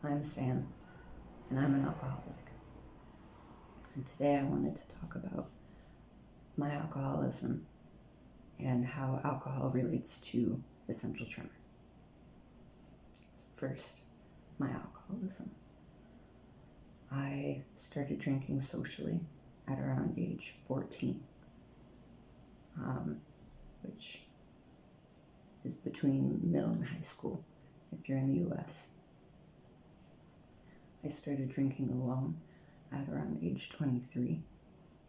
I'm Sam, and I'm an alcoholic. And today I wanted to talk about my alcoholism and how alcohol relates to essential tremor. So first, my alcoholism. I started drinking socially at around age 14, which is between middle and high school if you're in the US. I started drinking alone at around age 23,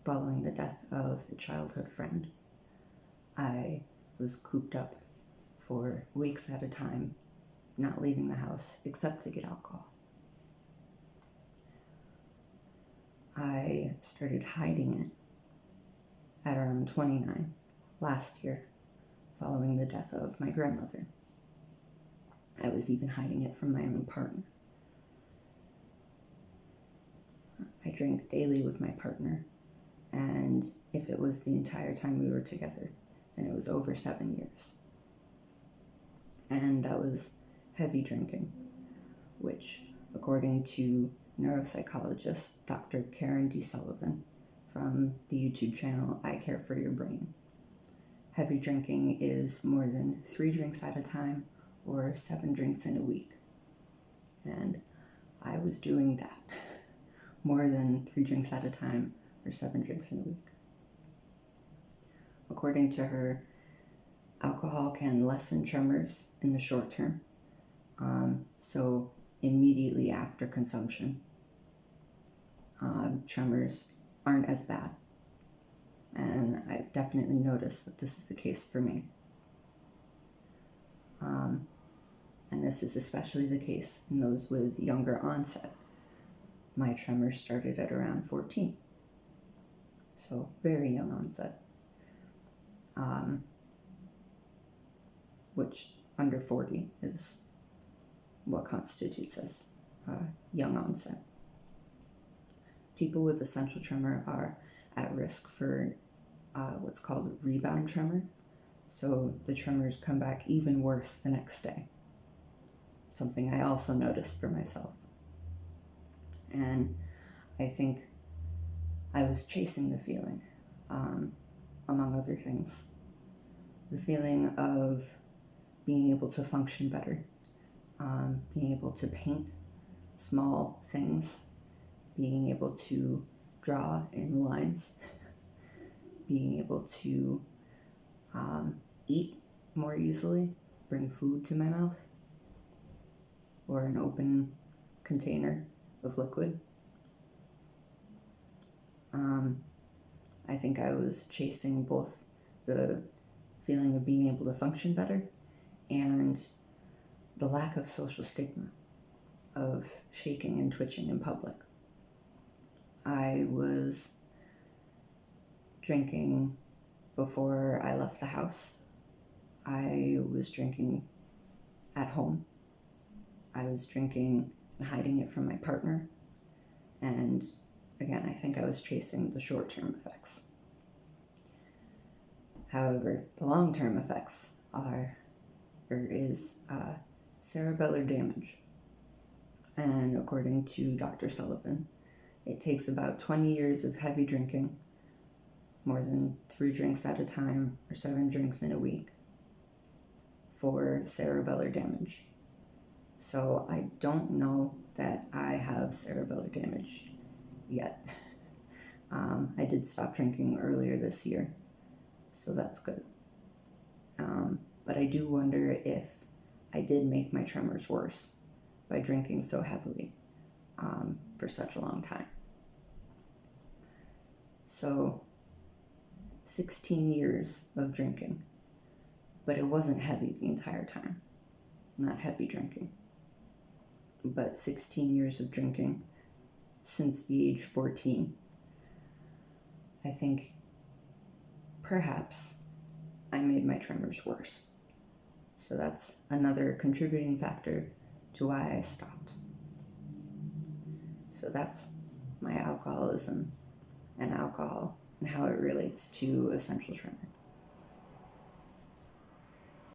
following the death of a childhood friend. I was cooped up for weeks at a time, not leaving the house except to get alcohol. I started hiding it at around 29 last year, following the death of my grandmother. I was even hiding it from my own partner. I drank daily with my partner, and if it was the entire time we were together, then it was over 7 years. And that was heavy drinking, which, according to neuropsychologist Dr. Karen D. Sullivan from the YouTube channel I Care for Your Brain, heavy drinking is more than 3 drinks at a time or 7 drinks in a week. And I was doing that, more than 3 drinks at a time or 7 drinks in a week. According to her, alcohol can lessen tremors in the short term. So immediately after consumption, tremors aren't as bad. And I definitely noticed that this is the case for me. And this is especially the case in those with younger onset. My tremors started at around 14. So very young onset. Which under 40 is what constitutes as young onset. People with essential tremor are at risk for what's called rebound tremor. So the tremors come back even worse the next day. Something I also noticed for myself. And I think I was chasing the feeling, among other things. The feeling of being able to function better, being able to paint small things, being able to draw in lines, being able to eat more easily, bring food to my mouth, or an open container of liquid. I think I was chasing both the feeling of being able to function better and the lack of social stigma of shaking and twitching in public. I was drinking before I left the house. I was drinking at home. I was drinking and hiding it from my partner. And again, I think I was chasing the short-term effects. However, the long-term effects is cerebellar damage. And according to Dr. Sullivan, it takes about 20 years of heavy drinking, more than 3 drinks at a time or 7 drinks in a week, for cerebellar damage. So I don't know that I have cerebellar damage yet. I did stop drinking earlier this year, so that's good. But I do wonder if I did make my tremors worse by drinking so heavily for such a long time. So 16 years of drinking, but it wasn't heavy the entire time. Not heavy drinking, but 16 years of drinking since the age 14. I think perhaps I made my tremors worse. So that's another contributing factor to why I stopped. So that's my alcoholism and alcohol and how it relates to essential tremor.